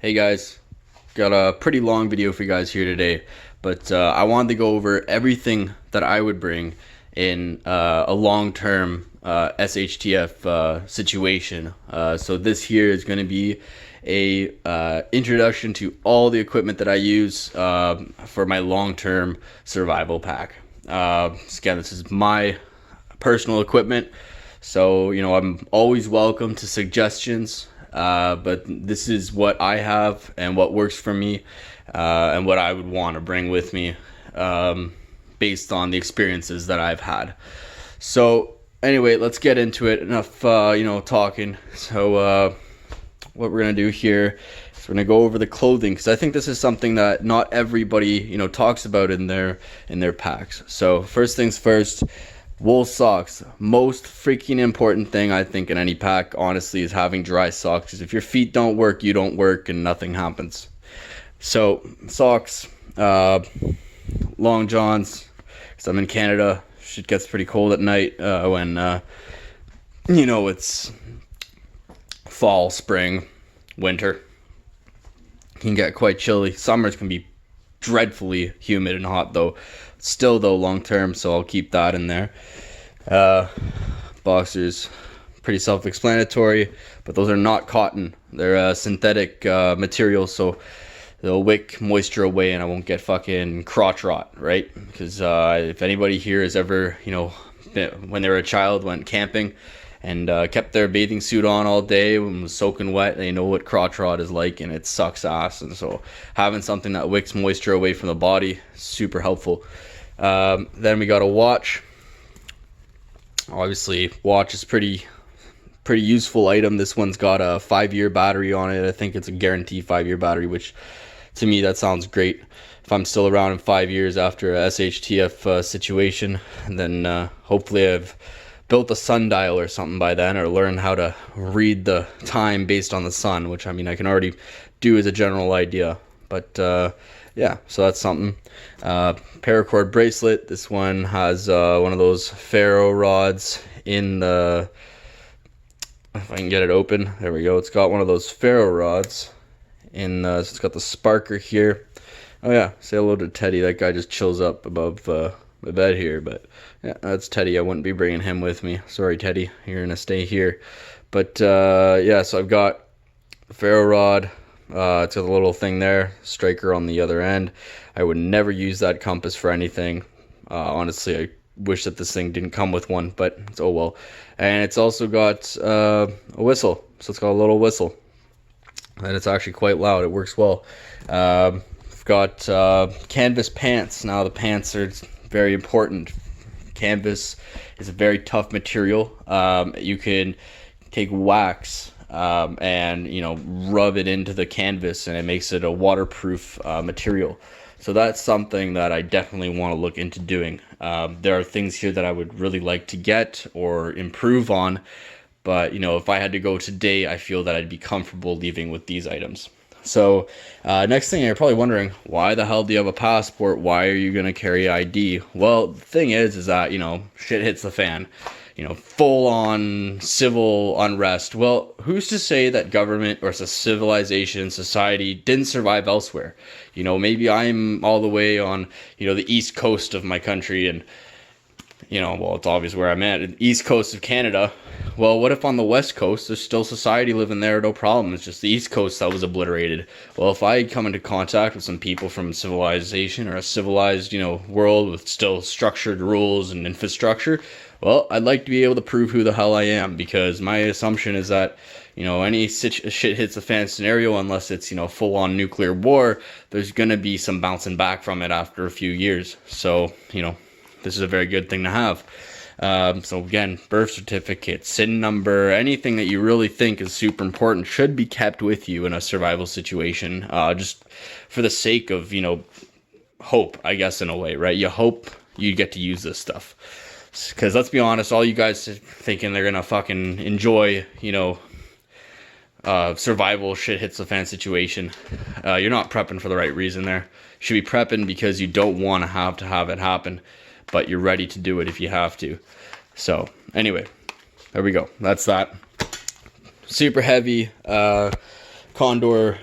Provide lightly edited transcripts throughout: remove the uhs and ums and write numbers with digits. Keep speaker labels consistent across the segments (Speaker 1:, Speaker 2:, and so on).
Speaker 1: Hey guys, got a pretty long video for you guys here today, but I wanted to go over everything that I would bring in a long-term SHTF situation. So this here is going to be a introduction to all the equipment that I use for my long-term survival pack. Again, this is my personal equipment, so I'm always welcome to suggestions. But this is what I have and what works for me, and what I would want to bring with me, based on the experiences that I've had. So anyway, let's get into it. Enough, talking. So what we're gonna do here is we're gonna go over the clothing, because I think this is something that not everybody talks about in their packs. So first things first. Wool socks. Most freaking important thing I think in any pack, honestly, is having dry socks. Because if your feet don't work, you don't work and nothing happens. So socks, long johns. Because I'm in Canada, shit gets pretty cold at night when it's fall, spring, winter. It can get quite chilly. Summers can be dreadfully humid and hot though. Still though, long term, so I'll keep that in there. Boxers, pretty self-explanatory, but those are not cotton. They're synthetic material, so they'll wick moisture away and I won't get fucking crotch rot, right? Because if anybody here has ever, when they were a child, went camping and kept their bathing suit on all day and was soaking wet, they know what crotch rot is like, and it sucks ass. And so having something that wicks moisture away from the body is super helpful. Then we got a watch. Obviously, watch is pretty useful item. This one's got a 5-year battery on it. I think it's a guaranteed 5-year battery, which to me that sounds great. If I'm still around in 5 years after a SHTF situation, and then hopefully I've built a sundial or something by then, or learn how to read the time based on the sun, which I can already do as a general idea. But yeah, so that's something. Paracord bracelet. This one has one of those ferro rods in the, if I can get it open, there we go. It's got one of those ferro rods in so it's got the sparker here. Oh yeah, say hello to Teddy. That guy just chills up above my bed here. But yeah, that's Teddy. I wouldn't be bringing him with me. Sorry, Teddy, you're gonna stay here. But yeah, so I've got a ferro rod. It's got a little thing there, striker on the other end. I would never use that compass for anything. Honestly, I wish that this thing didn't come with one, but it's oh well. And it's also got a whistle, so it's got a little whistle, and it's actually quite loud. It works well. I've got canvas pants. Now the pants are very important. Canvas is a very tough material. You can take wax and rub it into the canvas, and it makes it a waterproof material. So that's something that I definitely want to look into doing. There are things here that I would really like to get or improve on, but if I had to go today, I feel that I'd be comfortable leaving with these items. So next thing, you're probably wondering, why the hell do you have a passport? Why are you going to carry ID? Well, the thing is that shit hits the fan. Full-on civil unrest. Well, who's to say that government or civilization, society didn't survive elsewhere? Maybe I'm all the way on, the east coast of my country, and, well, it's obvious where I'm at, the east coast of Canada. Well, what if on the west coast, there's still society living there, no problem. It's just the east coast that was obliterated. Well, if I come into contact with some people from civilization or a civilized, world with still structured rules and infrastructure, well, I'd like to be able to prove who the hell I am, because my assumption is that, any shit hits the fan scenario, unless it's, full-on nuclear war, there's going to be some bouncing back from it after a few years. So, this is a very good thing to have. So again, birth certificate, SIN number, anything that you really think is super important should be kept with you in a survival situation, just for the sake of, hope, I guess, in a way, right? You hope you get to use this stuff. Because let's be honest, all you guys thinking they're gonna fucking enjoy, survival shit hits the fan situation, you're not prepping for the right reason there. You should be prepping because you don't want to have it happen, but you're ready to do it if you have to. So anyway, there we go. That's that. Super heavy Condor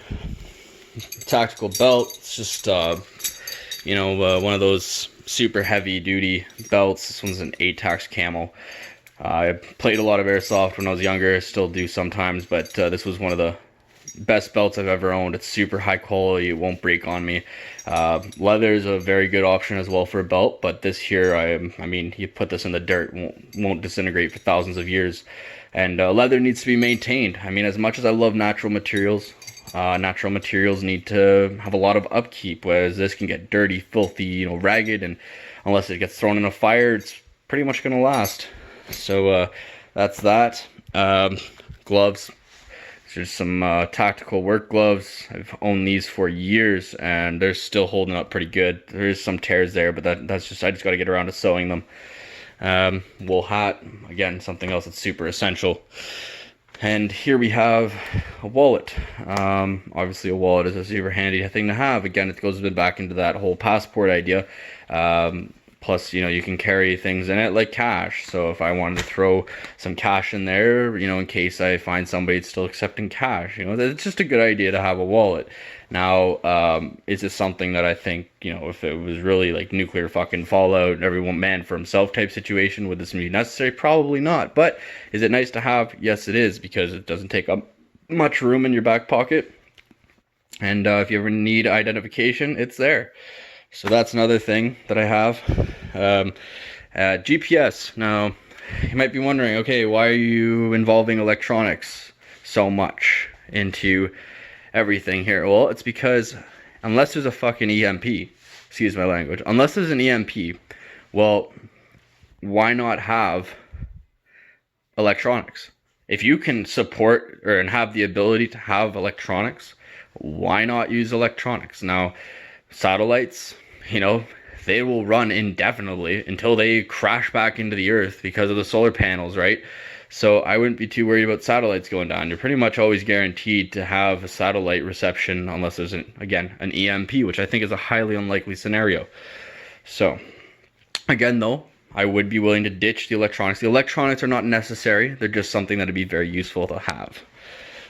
Speaker 1: tactical belt. It's just one of those super heavy duty belts. This one's an ATAX camo. I played a lot of airsoft when I was younger, still do sometimes, but this was one of the best belts I've ever owned. It's super high quality, it won't break on me. Leather is a very good option as well for a belt, but this here, I mean, you put this in the dirt, won't disintegrate for thousands of years. And leather needs to be maintained. I mean, as much as I love natural materials need to have a lot of upkeep, whereas this can get dirty, filthy, ragged, and unless it gets thrown in a fire, it's pretty much gonna last. So that's that. Gloves. There's some tactical work gloves. I've owned these for years, and they're still holding up pretty good. There's some tears there, but that's just, I just got to get around to sewing them. Wool hat, again, something else that's super essential. And here we have a wallet. Obviously a wallet is a super handy thing to have. Again, it goes back into that whole passport idea. Plus, you can carry things in it like cash. So if I wanted to throw some cash in there, in case I find somebody that's still accepting cash, it's just a good idea to have a wallet. Now, is this something that I think, if it was really like nuclear fucking fallout, everyone man for himself type situation, would this be necessary? Probably not. But is it nice to have? Yes, it is, because it doesn't take up much room in your back pocket. And if you ever need identification, it's there. So that's another thing that I have. GPS. Now, you might be wondering, okay, why are you involving electronics so much into everything here? Well, it's because unless there's a fucking EMP, excuse my language, unless there's an EMP, well, why not have electronics? If you can support and have the ability to have electronics, why not use electronics? Now, satellites, they will run indefinitely until they crash back into the earth because of the solar panels, right? So I wouldn't be too worried about satellites going down. You're pretty much always guaranteed to have a satellite reception unless there's, an EMP, which I think is a highly unlikely scenario. So, again, though, I would be willing to ditch the electronics. The electronics are not necessary. They're just something that would be very useful to have.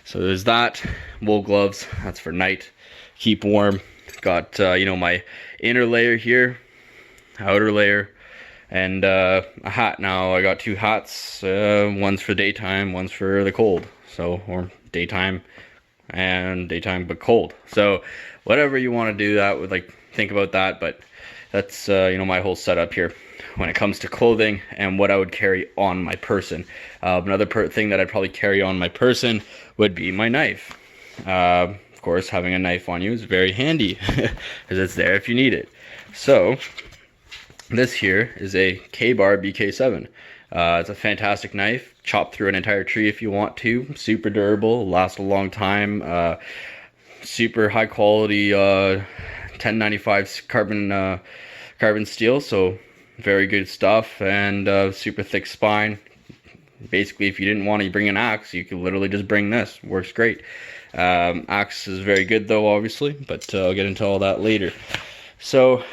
Speaker 1: So there's that. Wool gloves, that's for night. Keep warm. Got, my inner layer here, outer layer, and a hat. Now I got two hats, one's for daytime, one's for the cold. So, or daytime but cold. So whatever you want to do, that would think about that. But that's my whole setup here when it comes to clothing and what I would carry on my person. Another thing that I'd probably carry on my person would be my knife. Of course, having a knife on you is very handy because it's there if you need it. So this here is a K-Bar BK7. It's a fantastic knife. Chop through an entire tree if you want to. Super durable, last a long time. Super high quality 1095 carbon steel, so very good stuff, and super thick spine. Basically, if you didn't want to bring an axe, you could literally just bring this. Works great. Axe is very good though, obviously, but I'll get into all that later. So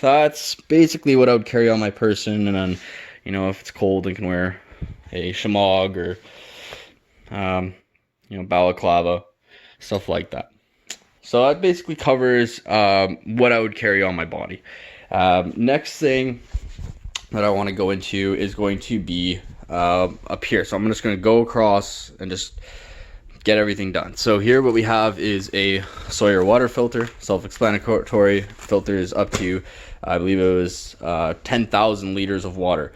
Speaker 1: that's basically what I would carry on my person, and then if it's cold, I can wear a shamog or balaclava, stuff like that. So that basically covers what I would carry on my body. Next thing that I want to go into is going to be up here. So I'm just going to go across and just get everything done. So here what we have is a Sawyer water filter, self-explanatory. Filter is up to, I believe it was 10,000 liters of water.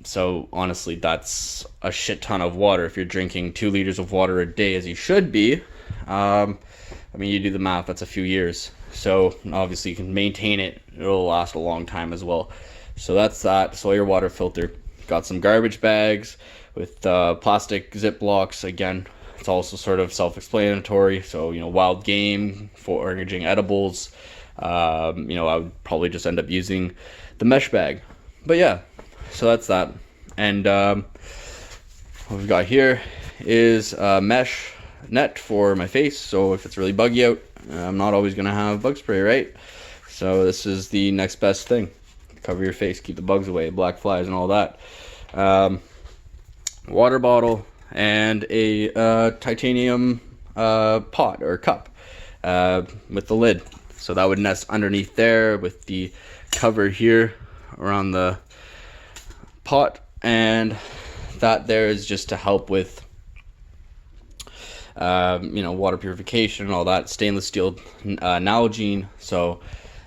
Speaker 1: So honestly, that's a shit ton of water if you're drinking 2 liters of water a day, as you should be. You do the math, that's a few years. So obviously you can maintain it, it'll last a long time as well. So that's that Sawyer water filter. Got some garbage bags with plastic Ziplocs. Again, it's also sort of self-explanatory. So, wild game, foraging edibles. I would probably just end up using the mesh bag. But yeah, so that's that. And what we've got here is a mesh net for my face. So if it's really buggy out, I'm not always going to have bug spray, right? So this is the next best thing. Cover your face, keep the bugs away, black flies and all that. Water bottle and a titanium pot or cup. with the lid. So that would nest underneath there with the cover here around the pot, and that there is just to help with water purification and all that. Stainless steel Nalgene. So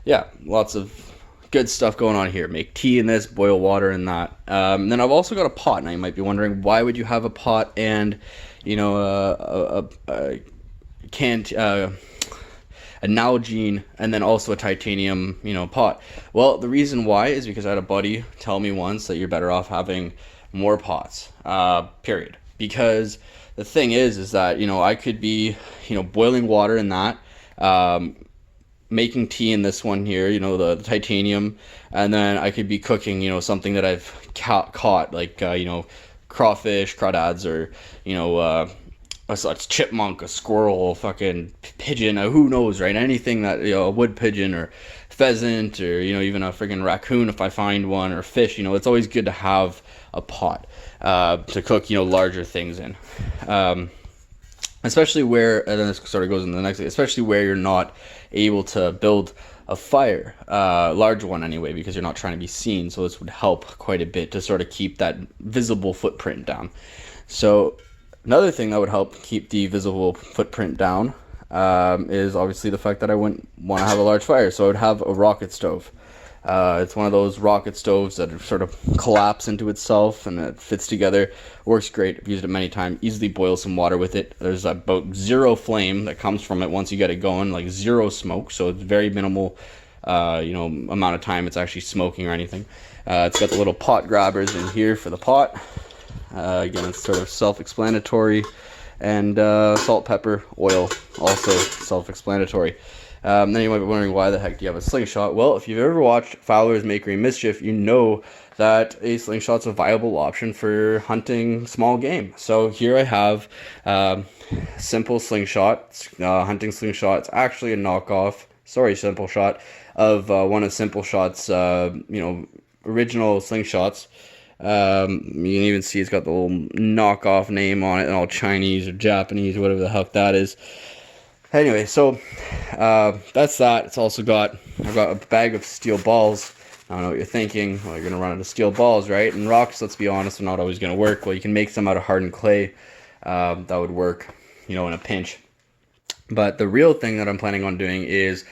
Speaker 1: yeah, lots of good stuff going on here. Make tea in this, boil water in that. And then I've also got a pot. Now you might be wondering, why would you have a pot and a Nalgene and then also a titanium pot? Well, the reason why is because I had a buddy tell me once that you're better off having more pots, period. Because the thing is that I could be boiling water in that, making tea in this one here, the titanium, and then I could be cooking something that I've caught, like crawfish, crawdads, or a chipmunk, a squirrel, fucking pigeon, who knows, right? Anything that, a wood pigeon or pheasant, or even a friggin' raccoon if I find one, or fish. It's always good to have a pot to cook larger things in, especially where, and then this sort of goes into the next thing, especially where you're not able to build a fire, large one anyway, because you're not trying to be seen. So this would help quite a bit to sort of keep that visible footprint down. So another thing that would help keep the visible footprint down is obviously the fact that I wouldn't want to have a large fire. So I would have a rocket stove. It's one of those rocket stoves that sort of collapse into itself and it fits together. Works great. I've used it many times. Easily boil some water with it. There's about zero flame that comes from it once you get it going, like zero smoke. So it's very minimal, amount of time it's actually smoking or anything. It's got the little pot grabbers in here for the pot. Again, it's sort of self-explanatory. And salt, pepper, oil, also self-explanatory. Then you might be wondering, why the heck do you have a slingshot? Well, if you've ever watched Fowler's Makery Mischief, you know that a slingshot's a viable option for hunting small game. So here I have Simple Slingshot, hunting slingshot. It's actually a knockoff, Simple Shot, of one of Simple Shot's, original slingshots. You can even see it's got the little knockoff name on it, and all Chinese or Japanese, or whatever the heck that is. Anyway, so that's that. It's also I've got a bag of steel balls. I don't know what you're thinking. Well, you're going to run out of steel balls, right? And rocks, let's be honest, are not always going to work. Well, you can make some out of hardened clay. That would work, in a pinch. But the real thing that I'm planning on doing is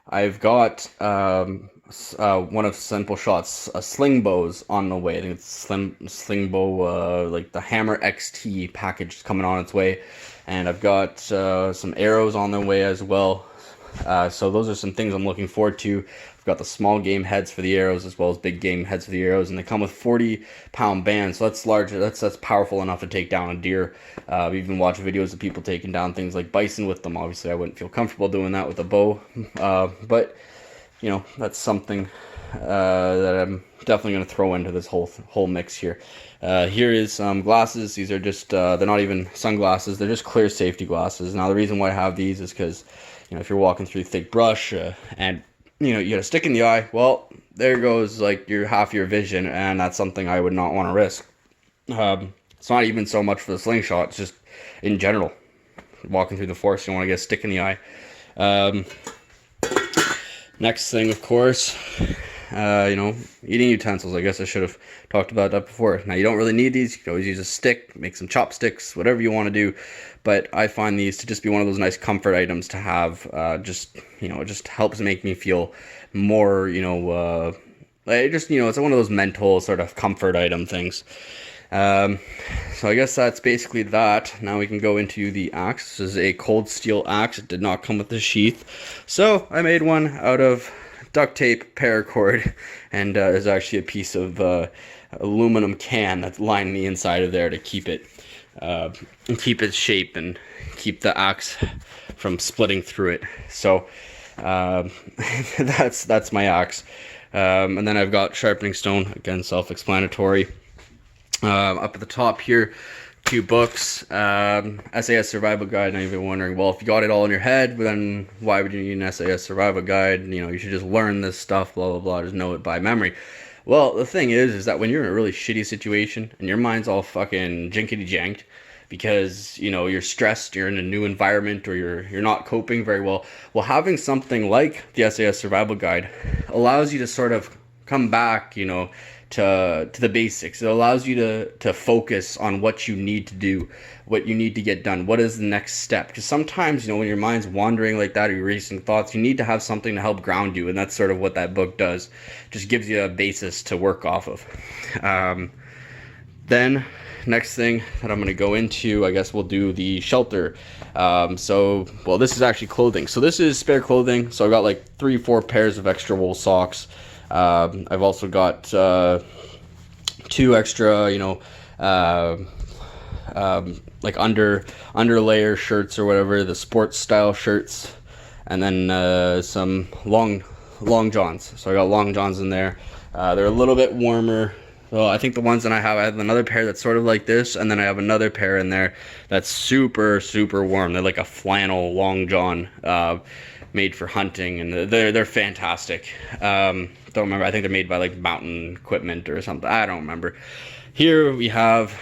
Speaker 1: I've got one of Simple Shot's sling bows on the way. I think it's sling bow, like the Hammer XT package is coming on its way. And I've got some arrows on their way as well. So those are some things I'm looking forward to. I've got the small game heads for the arrows as well as big game heads for the arrows. And they come with 40-pound bands. So that's large. That's powerful enough to take down a deer. I've even watched videos of people taking down things like bison with them. Obviously, I wouldn't feel comfortable doing that with a bow. But, that's something that I'm definitely going to throw into this whole mix here. Here is some glasses. These are just, they're not even sunglasses. They're just clear safety glasses. Now, the reason why I have these is because, if you're walking through thick brush and, you get a stick in the eye, well, there goes, like, half your vision, and that's something I would not want to risk. It's not even so much for the slingshot. It's just, in general, walking through the forest, you don't want to get a stick in the eye. Next thing, of course, eating utensils. I guess I should have talked about that before. Now, you don't really need these. You can always use a stick, make some chopsticks, whatever you want to do. But I find these to just be one of those nice comfort items to have. It just helps make me feel more, it's one of those mental sort of comfort item things. So I guess that's basically that. Now we can go into the axe. This is a cold steel axe. It did not come with the sheath. So I made one out of duct tape, paracord, and there's actually a piece of aluminum can that's lining the inside of there to keep its shape and keep the axe from splitting through it. So that's my axe. And then I've got sharpening stone, again self-explanatory. Up at the top here, 2 books, SAS Survival Guide. Now you've been wondering, well, if you got it all in your head, then why would you need an SAS Survival Guide? You should just learn this stuff, blah, blah, blah, just know it by memory. Well, the thing is that when you're in a really shitty situation and your mind's all fucking jinkety-janked, because you're stressed, you're in a new environment, or you're not coping very well. Well, having something like the SAS Survival Guide allows you to sort of come back, to the basics. It allows you to focus on what you need to do, what you need to get done, what is the next step. Because sometimes, when your mind's wandering like that, or you're racing thoughts, you need to have something to help ground you, and that's sort of what that book does. Just gives you a basis to work off of. Then next thing that I'm going to go into, I guess we'll do the shelter. Well, this is actually clothing. So this is spare clothing. So I've got like 3-4 pairs of extra wool socks. I've also got 2 extra, like under layer shirts or whatever, the sports style shirts, and then some long johns. So I got long johns in there. They're a little bit warmer. Well, I think the ones that I have another pair that's sort of like this, and then I have another pair in there that's super warm. They're like a flannel long john, made for hunting, and they're fantastic. Don't remember. I think they're made by like Mountain Equipment or something. I don't remember. Here we have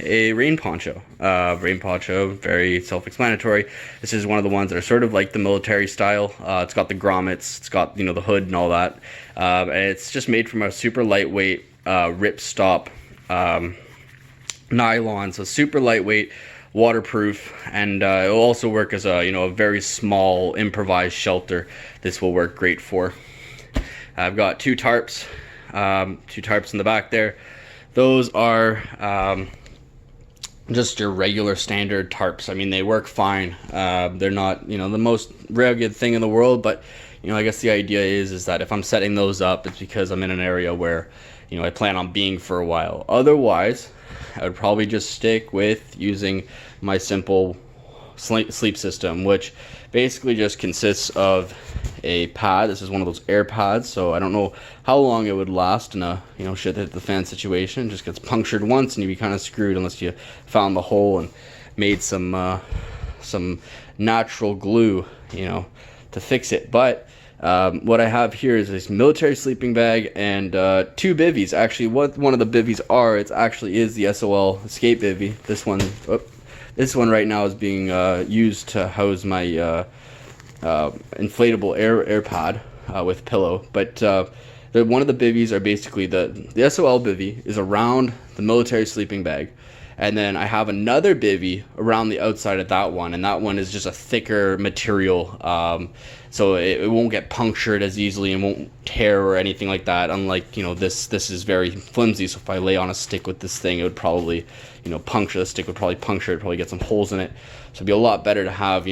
Speaker 1: a rain poncho. Rain poncho, very self-explanatory. This is one of the ones that are sort of like the military style. It's got the grommets, it's got the hood and all that, and it's just made from a super lightweight ripstop nylon, so super lightweight, waterproof, and it will also work as a very small improvised shelter. This will work great for. I've got 2 tarps in the back there. Those are just your regular standard tarps. I mean, they work fine. They're not the most rugged thing in the world, but I guess the idea is that if I'm setting those up, it's because I'm in an area where I plan on being for a while. Otherwise, I would probably just stick with using my simple sleep system, which basically just consists of a pad. This is one of those air pads, so I don't know how long it would last in a shit hit the fan situation. It just gets punctured once and you'd be kind of screwed unless you found the hole and made some natural glue to fix it. But what I have here is this military sleeping bag and 2 bivvies. Actually, what one of the bivvies are, it actually is the SOL escape bivvy. This one right now is being used to house my inflatable air pad with pillow. But one of the bivvies are basically the SOL bivvy is around the military sleeping bag. And then I have another bivvy around the outside of that one, and that one is just a thicker material, so it won't get punctured as easily and won't tear or anything like that. Unlike this is very flimsy, so if I lay on a stick with this thing, it would probably puncture. The stick would probably puncture it, probably get some holes in it. So it'd be a lot better to have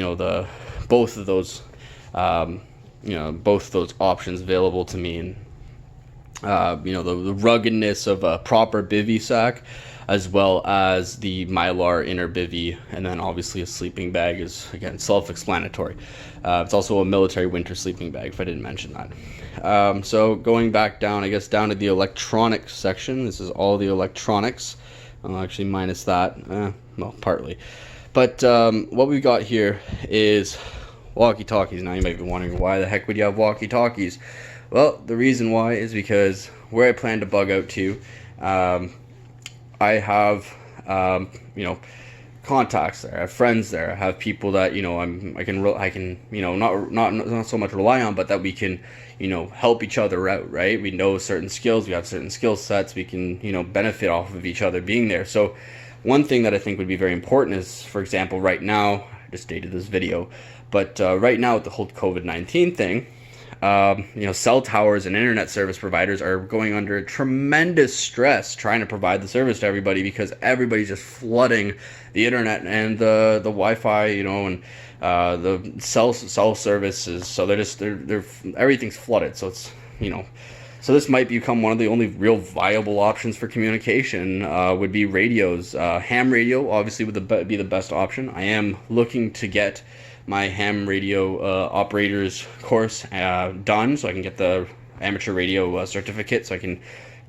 Speaker 1: both of those options available to me, and the ruggedness of a proper bivvy sack, as well as the Mylar inner bivvy, and then obviously a sleeping bag is, again, self-explanatory. It's also a military winter sleeping bag, if I didn't mention that. So going back down, I guess down to the electronics section. This is all the electronics. Actually, minus that. Well, partly. But what we've got here is walkie-talkies. Now you might be wondering, why the heck would you have walkie-talkies? Well, the reason why is because where I plan to bug out to, I have, contacts there. I have friends there. I have people that I can not so much rely on, but that we can help each other out. Right? We know certain skills. We have certain skill sets. We can benefit off of each other being there. So one thing that I think would be very important is, for example, right now, I just dated this video, but right now with the whole COVID-19 thing. Cell towers and internet service providers are going under tremendous stress trying to provide the service to everybody, because everybody's just flooding the internet and the Wi-Fi, and the cell services. So they're everything's flooded. So it's so this might become one of the only real viable options for communication. Would be radios. Ham radio obviously would be the best option. I am looking to get my ham radio operators course done, so I can get the amateur radio certificate, so I can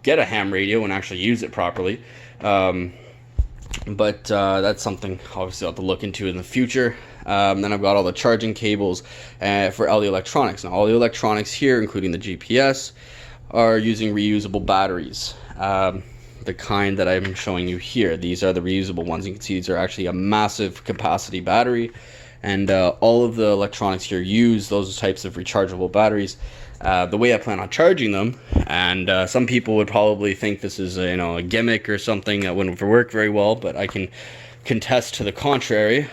Speaker 1: get a ham radio and actually use it properly. But that's something obviously I'll have to look into in the future. Then I've got all the charging cables for all the electronics. Now all the electronics here, including the GPS, are using reusable batteries. the kind that I'm showing you here. These are the reusable ones. You can see these are actually a massive capacity battery, and all of the electronics here use those types of rechargeable batteries. The way I plan on charging them, and some people would probably think this is a gimmick or something that wouldn't work very well, but I can contest to the contrary.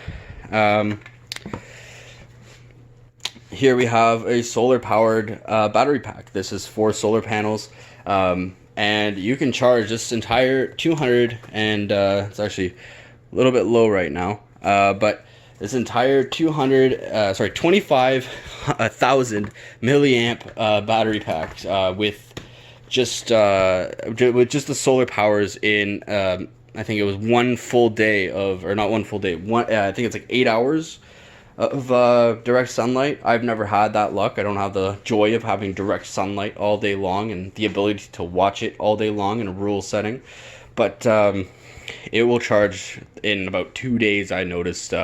Speaker 1: Here we have a solar powered battery pack. This is 4 solar panels, and you can charge this entire 200, and it's actually a little bit low right now, but this entire 25,000 milliamp battery pack with just the solar powers in I think it was one full day of, or not one full day, I think it's like 8 hours of direct sunlight. I've never had that luck. I don't have the joy of having direct sunlight all day long and the ability to watch it all day long in a rural setting, but it will charge in about 2 days, I noticed,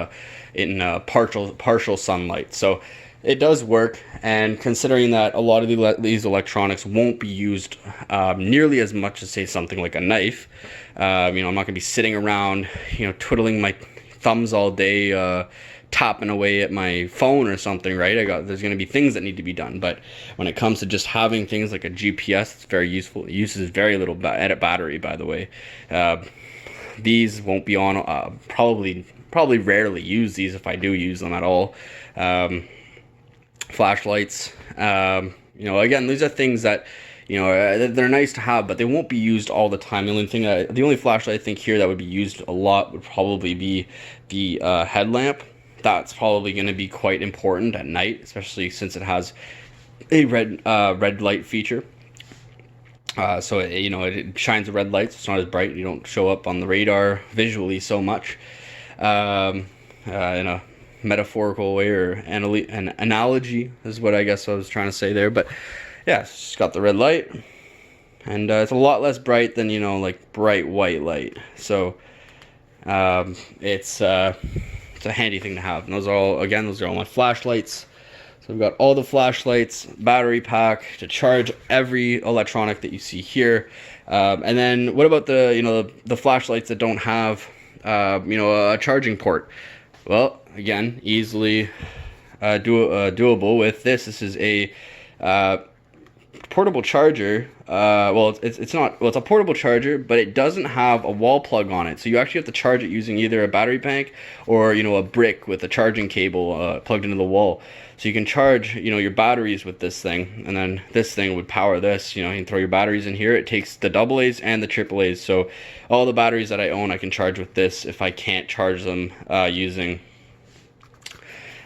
Speaker 1: in partial sunlight. So it does work, and considering that a lot of these electronics won't be used nearly as much as, say, something like a knife, I'm not going to be sitting around twiddling my thumbs all day, tapping away at my phone or something, right? There's going to be things that need to be done, but when it comes to just having things like a GPS, it's very useful. It uses very little battery, by the way. These won't be on, probably rarely use these, if I do use them at all. Flashlights, again, these are things that they're nice to have, but they won't be used all the time. The only flashlight I think here that would be used a lot would probably be the headlamp. That's probably going to be quite important at night, especially since it has a red light feature. So it shines a red light, so it's not as bright. You don't show up on the radar visually so much, in a metaphorical way, or an analogy is what I guess I was trying to say there. But yeah, it's just got the red light, and it's a lot less bright than like bright white light. So it's a handy thing to have. And those are all my flashlights. So we've got all the flashlights, battery pack to charge every electronic that you see here. And then what about the flashlights that don't have a charging port? Well, again, easily doable with this. This is a portable charger. It's a portable charger, but it doesn't have a wall plug on it. So you actually have to charge it using either a battery bank or a brick with a charging cable plugged into the wall. So you can charge your batteries with this thing, and then this thing would power this. You can throw your batteries in here. It takes the AA's and the AAA's. So all the batteries that I own, I can charge with this if I can't charge them using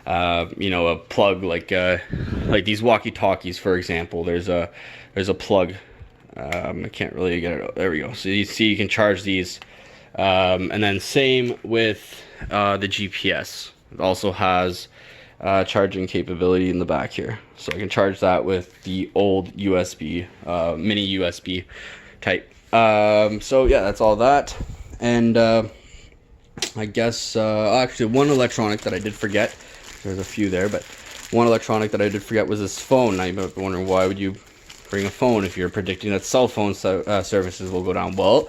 Speaker 1: a plug like these walkie-talkies, for example. There's a plug. I can't really get it out. There we go. So you see, you can charge these, and then same with the GPS. It also has charging capability in the back here, so I can charge that with the old USB, mini USB type. So yeah, that's all that. And I guess actually one electronic that I did forget. There's a few there, but one electronic that I did forget was this phone. Now you might be wondering, why would you bring a phone if you're predicting that cell phone services will go down? Well,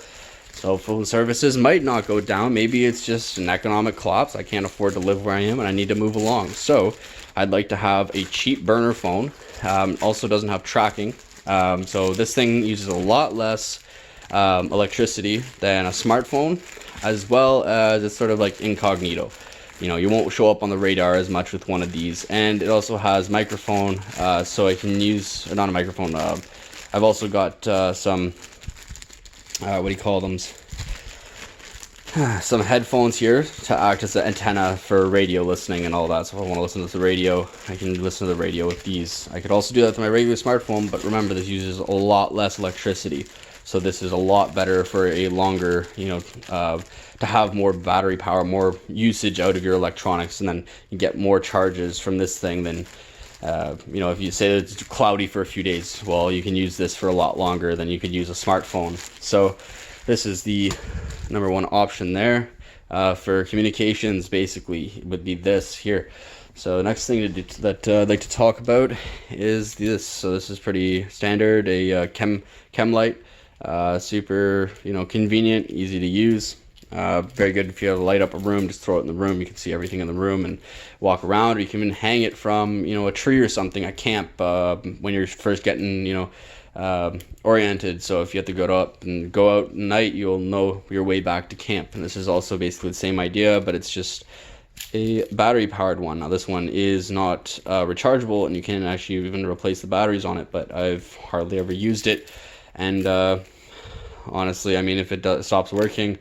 Speaker 1: cell phone services might not go down. Maybe it's just an economic collapse. I can't afford to live where I am and I need to move along. So I'd like to have a cheap burner phone. Also doesn't have tracking. So this thing uses a lot less electricity than a smartphone, as well as it's sort of like incognito. You won't show up on the radar as much with one of these. And it also has microphone, so I can use, or not a microphone, I've also got some, what do you call them? Some headphones here to act as an antenna for radio listening and all that. So if I want to listen to the radio, I can listen to the radio with these. I could also do that with my regular smartphone, but remember, this uses a lot less electricity. So this is a lot better for a longer, to have more battery power, more usage out of your electronics, and then you get more charges from this thing than, if you say it's cloudy for a few days, well, you can use this for a lot longer than you could use a smartphone. So this is the number one option there. For communications, basically, would be this here. So the next thing that I'd like to talk about is this. So this is pretty standard, a chem light. Super, convenient, easy to use. Very good if you have to light up a room, just throw it in the room. You can see everything in the room and walk around, or you can even hang it from, a tree or something at camp when you're first getting, oriented. So if you have to go out at night, you'll know your way back to camp. And this is also basically the same idea, but it's just a battery powered one. Now this one is not rechargeable, and you can actually even replace the batteries on it, but I've hardly ever used it. And honestly, I mean, if it stops working,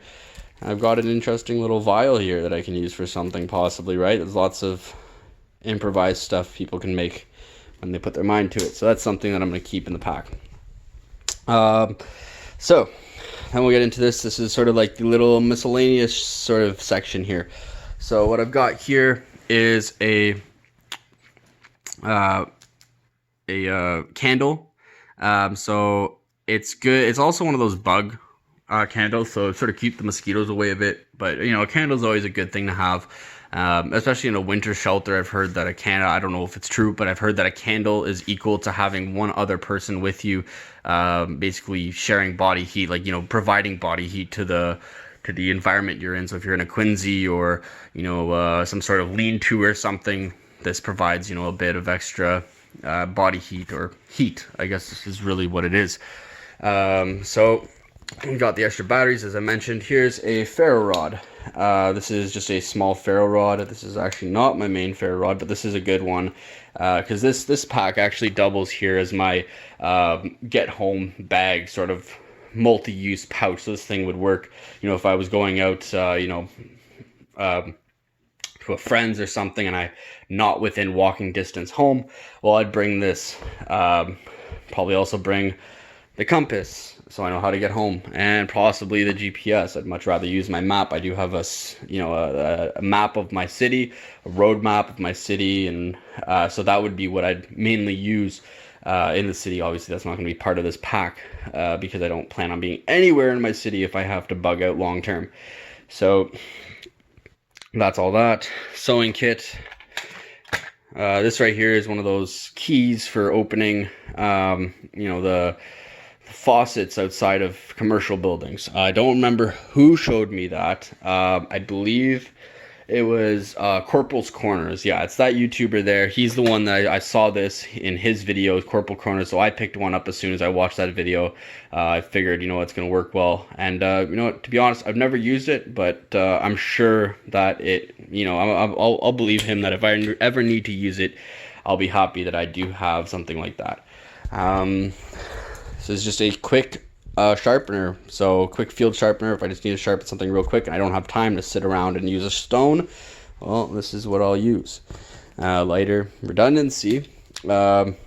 Speaker 1: I've got an interesting little vial here that I can use for something possibly, right? There's lots of improvised stuff people can make when they put their mind to it. So that's something that I'm going to keep in the pack. So then we'll get into this. This is sort of like the little miscellaneous sort of section here. So what I've got here is a candle. So it's good. It's also one of those bug candles, so sort of keep the mosquitoes away a bit. But a candle is always a good thing to have, especially in a winter shelter. I've heard that a candle, I don't know if it's true, but I've heard that a candle is equal to having one other person with you, basically sharing body heat, like providing body heat to the environment you're in. So if you're in a Quincy or some sort of lean-to or something, this provides a bit of extra body heat, or heat, I guess this is really what it is. So we got the extra batteries, as I mentioned. Here's a ferro rod. This is just a small ferro rod. This is actually not my main ferro rod, but this is a good one, because this pack actually doubles here as my get home bag, sort of multi-use pouch. So this thing would work if I was going out to a friend's or something, and I not within walking distance home. Well, I'd bring this, probably also bring the compass, so I know how to get home, and possibly the GPS. I'd much rather use my map. I do have a map of my city, a road map of my city, and so that would be what I'd mainly use in the city. Obviously, that's not going to be part of this pack because I don't plan on being anywhere in my city if I have to bug out long term. So that's all that. Sewing kit. This right here is one of those keys for opening, the faucets outside of commercial buildings. I don't remember who showed me that. I believe it was Corporal's Corners. Yeah, it's that YouTuber there. He's the one that I saw this in his video, Corporal Corners. So I picked one up as soon as I watched that video. I figured, it's going to work well. And, to be honest, I've never used it, but I'm sure that it, I'll believe him that if I ever need to use it, I'll be happy that I do have something like that. This is just a quick sharpener, so quick field sharpener. If I just need to sharpen something real quick and I don't have time to sit around and use a stone, well, this is what I'll use. Lighter, redundancy. I've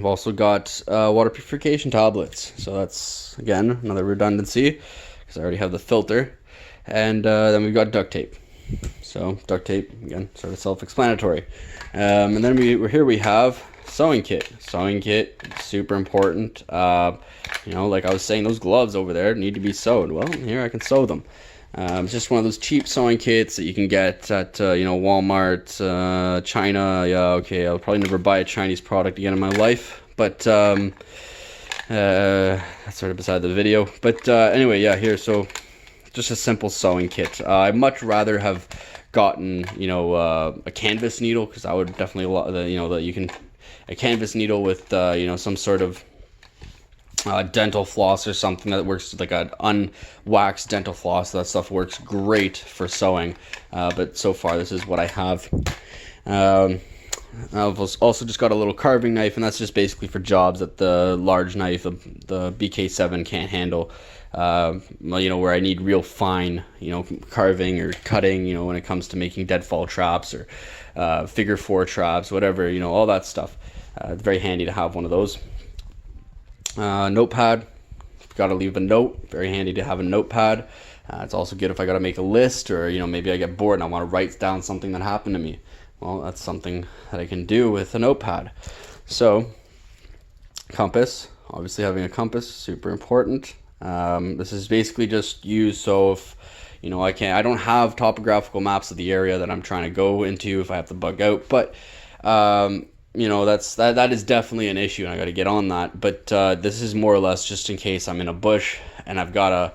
Speaker 1: also got water purification tablets, so that's again another redundancy because I already have the filter. And then we've got duct tape. So duct tape, again, sort of self-explanatory. And then we have sewing kit. Sewing kit, super important. Like I was saying, those gloves over there need to be sewed. Well, here I can sew them. It's just one of those cheap sewing kits that you can get at Walmart, China. Yeah, okay, I'll probably never buy a Chinese product again in my life, but that's sort of beside the video. But anyway, yeah, here, so just a simple sewing kit. I'd much rather have gotten a canvas needle, because I would definitely that you can, a canvas needle with some sort of dental floss or something that works like an unwaxed dental floss. That stuff works great for sewing, but so far this is what I have. I've also just got a little carving knife, and that's just basically for jobs that the large knife, the BK7 can't handle. Where I need real fine, carving or cutting, when it comes to making deadfall traps or figure 4 traps, whatever, all that stuff. It's very handy to have one of those. Notepad, got to leave a note. Very handy to have a notepad. It's also good if I got to make a list, or maybe I get bored and I want to write down something that happened to me. Well, that's something that I can do with a notepad. So, compass. Obviously, having a compass, super important. This is basically just used so if I don't have topographical maps of the area that I'm trying to go into if I have to bug out, but that is definitely an issue, and I got to get on that. But this is more or less just in case I'm in a bush and I've got to,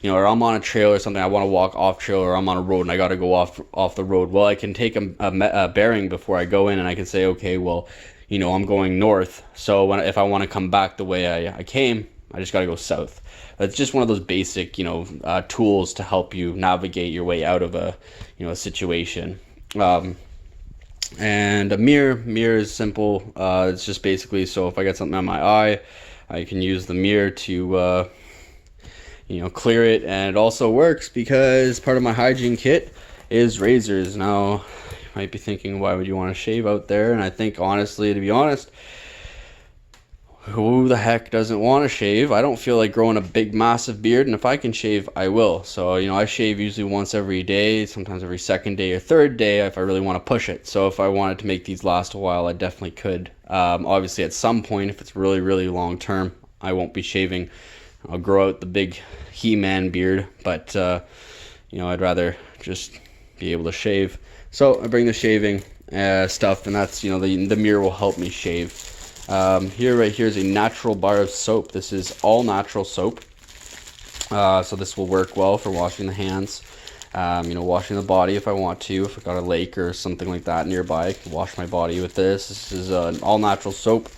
Speaker 1: or I'm on a trail or something. I want to walk off trail, or I'm on a road and I got to go off the road. Well, I can take a bearing before I go in, and I can say, okay, well, I'm going north. So if I want to come back the way I came, I just got to go south. It's just one of those basic, tools to help you navigate your way out of a situation. And a mirror is simple. It's just basically, so if I get something on my eye, I can use the mirror to clear it. And it also works because part of my hygiene kit is razors. Now you might be thinking, why would you want to shave out there? And I think, honestly, to be honest, who the heck doesn't want to shave? I don't feel like growing a big massive beard, and if I can shave, I will. So I shave usually once every day, sometimes every second day or third day if I really want to push it. So if I wanted to make these last a while, I definitely could. Obviously at some point, if it's really, really long term, I won't be shaving. I'll grow out the big He-Man beard, but I'd rather just be able to shave. So I bring the shaving stuff, and that's the mirror will help me shave. Right here is a natural bar of soap. This is all natural soap. So this will work well for washing the hands, washing the body if I want to. If I got a lake or something like that nearby, I can wash my body with this. This is an all natural soap.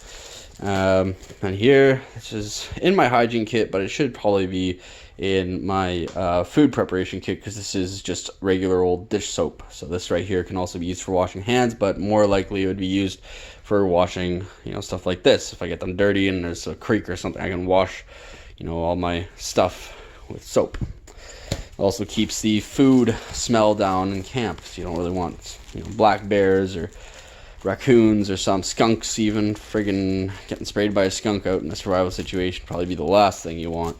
Speaker 1: And here, this is in my hygiene kit, but it should probably be in my food preparation kit, because this is just regular old dish soap. So this right here can also be used for washing hands, but more likely it would be used for washing stuff like this. If I get them dirty and there's a creek or something, I can wash all my stuff with soap. Also keeps the food smell down in camp, so you don't really want black bears or raccoons or some skunks even friggin' getting sprayed by a skunk out in a survival situation. Probably be the last thing you want.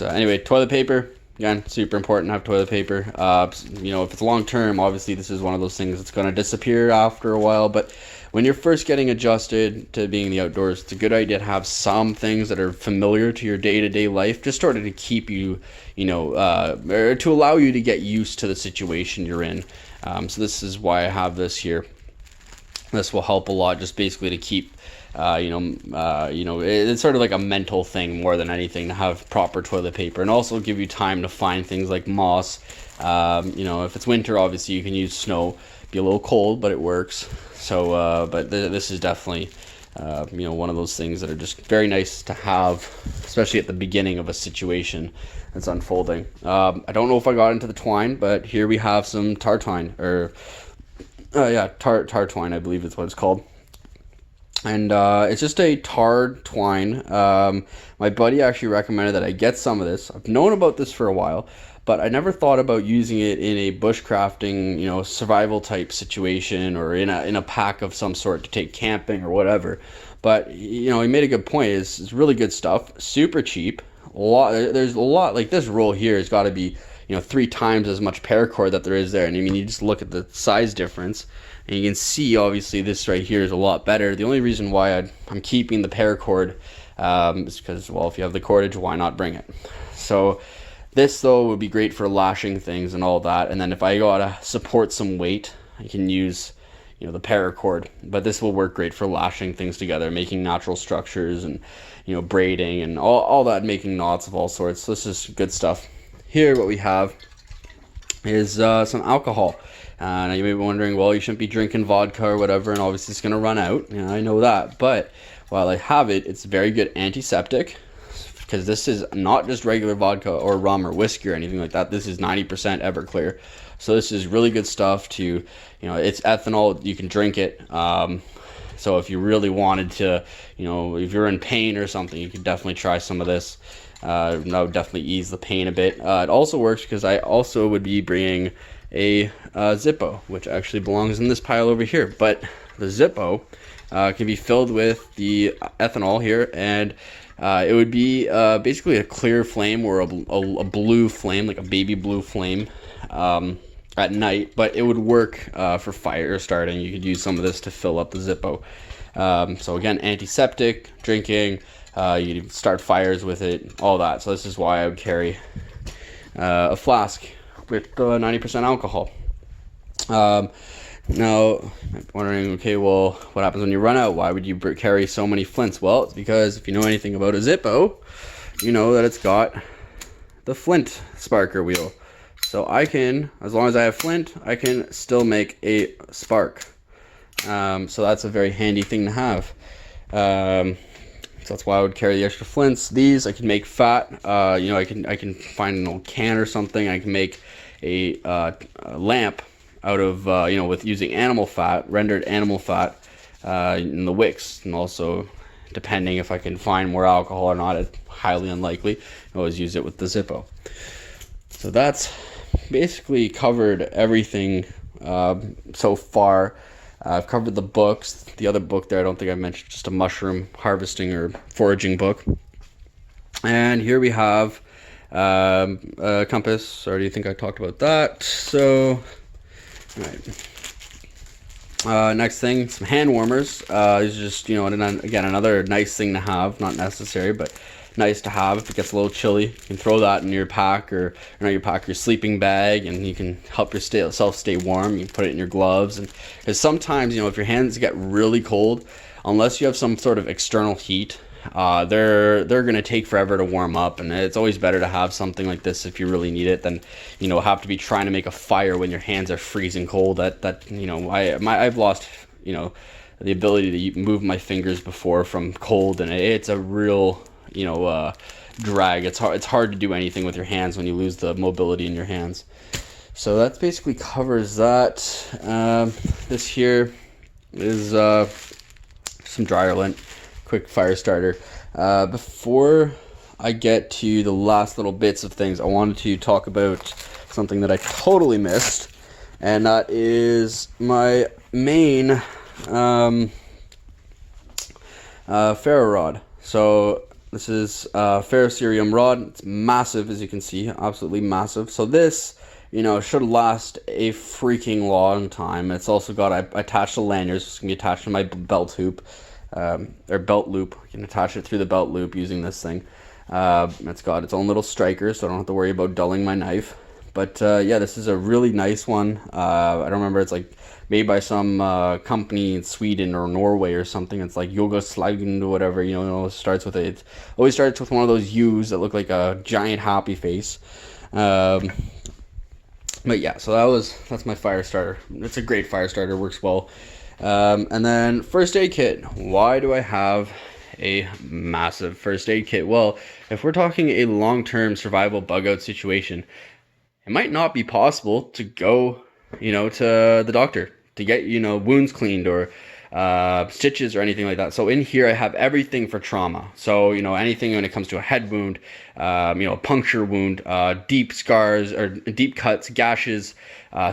Speaker 1: Anyway, toilet paper, again, super important to have toilet paper. If it's long term, obviously this is one of those things that's going to disappear after a while, but when you're first getting adjusted to being in the outdoors, it's a good idea to have some things that are familiar to your day-to-day life, just sort of to keep you, or to allow you to get used to the situation you're in. So this is why I have this here. This will help a lot, just basically to keep, it's sort of like a mental thing more than anything to have proper toilet paper, and also give you time to find things like moss. If it's winter, obviously you can use snow. Be a little cold, but it works. So, this is definitely, one of those things that are just very nice to have, especially at the beginning of a situation that's unfolding. I don't know if I got into the twine, but here we have some tar twine, or tar twine, I believe is what it's called. And it's just a tar twine. My buddy actually recommended that I get some of this. I've known about this for a while, but I never thought about using it in a bushcrafting, survival type situation, or in a pack of some sort to take camping or whatever. But he made a good point. It's really good stuff, super cheap. There's a lot, like this roll here has got to be 3 times as much paracord that there is there. And I mean, you just look at the size difference, and you can see obviously this right here is a lot better. The only reason why I'm keeping the paracord is because, well, if you have the cordage, why not bring it? So this though would be great for lashing things and all that. And then if I gotta support some weight, I can use the paracord. But this will work great for lashing things together, making natural structures, and braiding and all that, making knots of all sorts. So this is good stuff. Here what we have is some alcohol. Now you may be wondering, well, you shouldn't be drinking vodka or whatever, and obviously it's going to run out. I know that, but while I have it, it's very good antiseptic, because this is not just regular vodka or rum or whiskey or anything like that. This is 90% Everclear. So this is really good stuff to, it's ethanol, you can drink it. So if you really wanted to, if you're in pain or something, you could definitely try some of this. That would definitely ease the pain a bit. It also works because I also would be bringing a Zippo, which actually belongs in this pile over here. But the Zippo can be filled with the ethanol here, and it would be basically a clear flame, or a blue flame, like a baby blue flame, at night. But it would work for fire starting. You could use some of this to fill up the Zippo. So again, antiseptic, drinking, you can start fires with it, all that. So this is why I would carry a flask with 90% alcohol. Now, I'm wondering, okay, well, what happens when you run out? Why would you carry so many flints? Well, it's because if you know anything about a Zippo, you know that it's got the flint sparker wheel. So I can, as long as I have flint, I can still make a spark. So that's a very handy thing to have. So that's why I would carry the extra flints. These I can make fat. You know, I can find an old can or something. I can make a lamp out of you know, with using animal fat, rendered animal fat, in the wicks, and also depending if I can find more alcohol or not. It's highly unlikely. I always use it with the Zippo. So that's basically covered everything so far. I've covered the books. The other book there, I don't think I mentioned, just a mushroom harvesting or foraging book. And here we have a compass. I already think I talked about that. So, all right. Next thing, some hand warmers. These are just, you know, and again, another nice thing to have. Not necessary, but nice to have if it gets a little chilly. You can throw that in your pack, or not your pack, your sleeping bag, and you can help yourself stay warm. You can put it in your gloves, and because sometimes, you know, if your hands get really cold, unless you have some sort of external heat, they're gonna take forever to warm up, and it's always better to have something like this if you really need it than, you know, have to be trying to make a fire when your hands are freezing cold. That you know, I've lost, you know, the ability to move my fingers before from cold, and it's a real, you know, drag. It's hard to do anything with your hands when you lose the mobility in your hands. So that basically covers that. This here is some dryer lint, quick fire starter. Before I get to the last little bits of things, I wanted to talk about something that I totally missed, and that is my main ferro rod. So this is a ferrocerium rod. It's massive, as you can see, absolutely massive. So this, you know, should last a freaking long time. It's also got, I attached a lanyard, so it's going to be attached to my belt hoop, or belt loop. You can attach it through the belt loop using this thing. It's got its own little striker, so I don't have to worry about dulling my knife. But yeah, this is a really nice one. I don't remember, it's like made by some company in Sweden or Norway or something. It's like Yugoslavian or whatever, you know, it starts with it always starts with one of those U's that look like a giant happy face. But yeah, so that's my fire starter. It's a great fire starter, works well. And then first aid kit. Why do I have a massive first aid kit? Well, if we're talking a long-term survival bug out situation, it might not be possible to go, you know, to the doctor to get, you know, wounds cleaned or stitches or anything like that. So in here I have everything for trauma. So, you know, anything when it comes to a head wound, you know, a puncture wound, deep scars or deep cuts, gashes,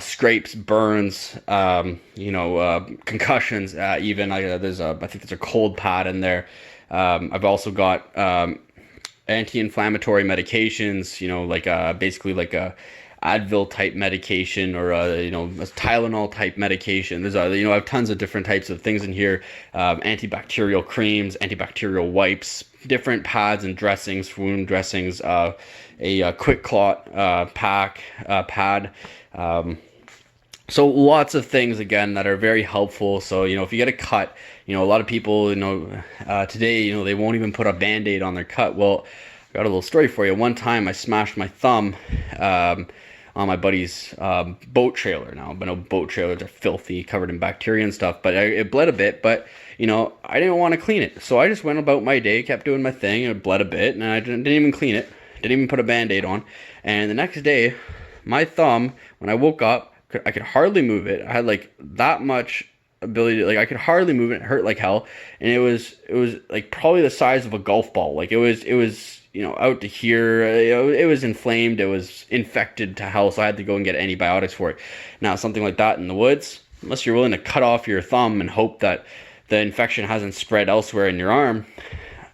Speaker 1: scrapes, burns, you know, concussions, even I think there's a cold pad in there. I've also got anti-inflammatory medications, you know, like basically like a Advil type medication, or you know, a Tylenol type medication. There's you know, I have tons of different types of things in here. Antibacterial creams, antibacterial wipes, different pads and dressings, wound dressings, a quick clot pad. So lots of things again that are very helpful. So, you know, if you get a cut, you know, a lot of people, you know, today, you know, they won't even put a Band-Aid on their cut. Well, I got a little story for you. One time I smashed my thumb on my buddy's boat trailer. Now, but no, boat trailers are filthy, covered in bacteria and stuff, but it bled a bit. But, you know, I didn't want to clean it, so I just went about my day, kept doing my thing, and it bled a bit, and I didn't even clean it, didn't even put a Band-Aid on. And the next day, my thumb, when I woke up, I could hardly move it. I had like that much ability to, like, I could hardly move it. It hurt like hell, and it was like probably the size of a golf ball. Like it was you know, out to here. It was inflamed, it was infected to hell, so I had to go and get antibiotics for it. Now, something like that in the woods, unless you're willing to cut off your thumb and hope that the infection hasn't spread elsewhere in your arm,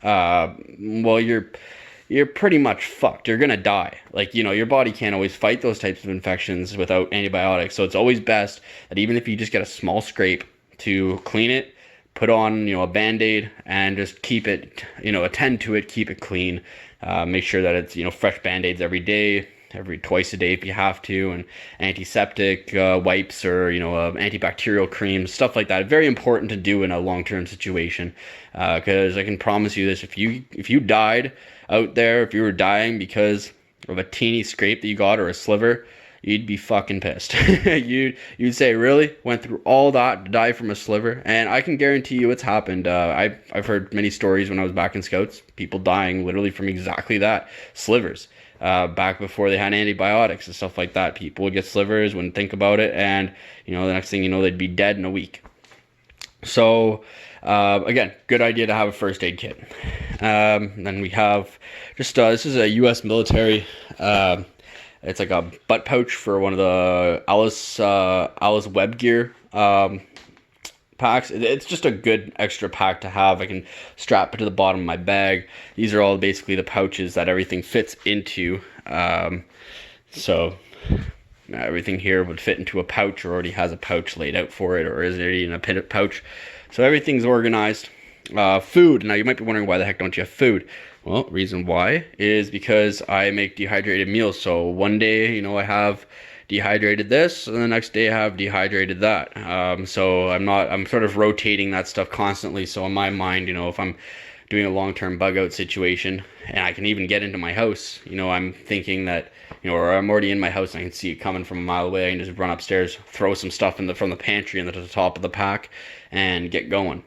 Speaker 1: well, you're pretty much fucked. You're gonna die. Like, you know, your body can't always fight those types of infections without antibiotics, so it's always best that even if you just get a small scrape, to clean it, put on, you know, a Band-Aid, and just keep it, you know, attend to it, keep it clean. Make sure that it's, you know, fresh Band-Aids every day. every twice a day if you have to, and antiseptic wipes, or antibacterial cream, stuff like that. Very important to do in a long-term situation, because I can promise you this: if you died out there, if you were dying because of a teeny scrape that you got or a sliver, you'd be fucking pissed. You'd say, really? Went through all that to die from a sliver? And I can guarantee you it's happened. I've heard many stories when I was back in Scouts, people dying literally from exactly that, slivers. Back before they had antibiotics and stuff like that, people would get slivers, wouldn't think about it, and the next thing you know, they'd be dead in a week. So again, good idea to have a first aid kit. Then we have just this is a U.S. military. It's like a butt pouch for one of the Alice Web Gear packs. It's just a good extra pack to have. I can strap it to the bottom of my bag. These are all basically the pouches that everything fits into. So everything here would fit into a pouch, or already has a pouch laid out for it, or is already in a pouch. So everything's organized. Food. Now you might be wondering, why the heck don't you have food? Well, reason why is because I make dehydrated meals. So one day, I have dehydrated this, and the next day I have dehydrated that. So I'm sort of rotating that stuff constantly. So in my mind, if I'm doing a long-term bug out situation, and I can even get into my house, I'm thinking that, or I'm already in my house and I can see it coming from a mile away. I can just run upstairs, throw some stuff from the pantry into the top of the pack, and get going.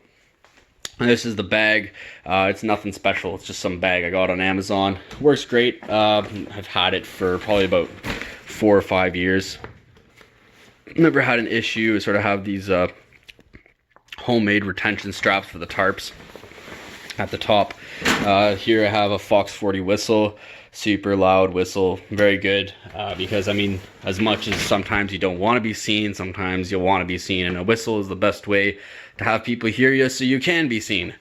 Speaker 1: And this is the bag. It's nothing special. It's just some bag I got on Amazon. Works great. I've had it for probably about 4 or 5 years. Never had an issue. I sort of have these homemade retention straps for the tarps at the top. Here I have a Fox 40 whistle. Super loud whistle. Very good. Because, as much as sometimes you don't want to be seen, sometimes you want to be seen. And a whistle is the best way to have people hear you so you can be seen.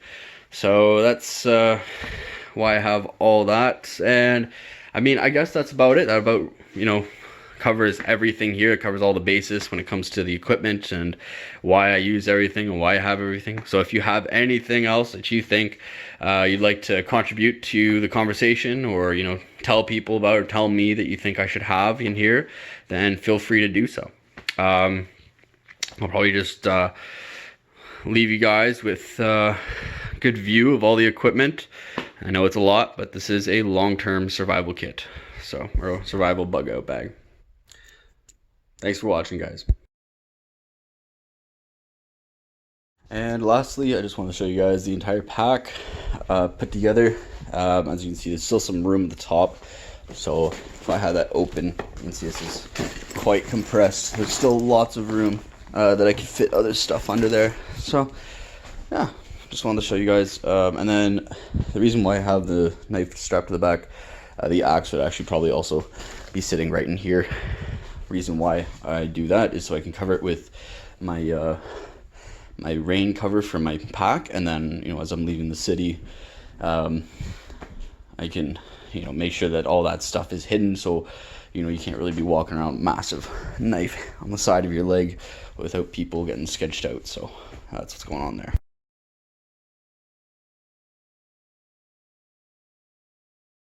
Speaker 1: So that's why I have all that. And I guess that's about it. That about covers everything here. It covers all the bases when it comes to the equipment and why I use everything and why I have everything. So if you have anything else that you think you'd like to contribute to the conversation, or tell people about, or tell me that you think I should have in here, then feel free to do so. I'll probably just leave you guys with a good view of all the equipment. I know it's a lot, but this is a long-term survival kit, or a survival bug out bag. Thanks for watching, guys. And lastly, I just want to show you guys the entire pack put together. As you can see, there's still some room at the top. So if I had that open, you can see this is quite compressed. There's still lots of room that I could fit other stuff under there. So yeah, just wanted to show you guys. And then the reason why I have the knife strapped to the back, the axe would actually probably also be sitting right in here. Reason why I do that is so I can cover it with my my rain cover for my pack, and then as I'm leaving the city, I can make sure that all that stuff is hidden, so you can't really be walking around with a massive knife on the side of your leg without people getting sketched out. So that's what's going on there.